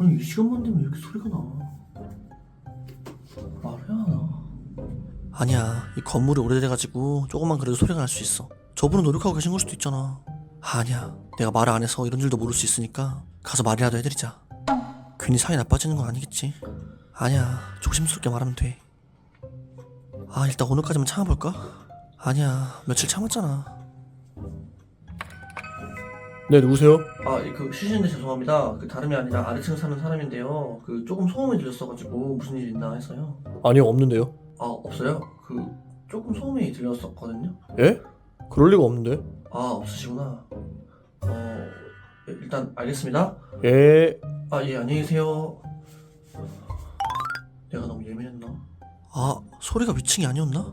아니 이 시간만 되면 왜 이렇게 소리가 나? 말해야 하나? 아니야, 이 건물이 오래돼가지고 조금만 그래도 소리가 날 수 있어. 저분은 노력하고 계신 걸 수도 있잖아. 아니야, 내가 말을 안 해서 이런 줄도 모를 수 있으니까 가서 말이라도 해드리자. 괜히 사이 나빠지는 건 아니겠지. 아니야, 조심스럽게 말하면 돼. 아, 일단 오늘까지만 참아볼까? 아니야, 며칠 참았잖아. 네, 누구세요? 그 쉬시는데 죄송합니다. 그 다름이 아니라 아래층 사는 사람인데요. 그 조금 소음이 들렸어가지고 무슨 일 있나 해서요. 아니요, 없는데요. 아 없어요? 그 조금 소음이 들렸었거든요. 예? 그럴 리가 없는데. 아 없으시구나. 일단 알겠습니다. 예. 예 안녕히 계세요. 내가 너무 예민했나? 아, 소리가 위층이 아니었나?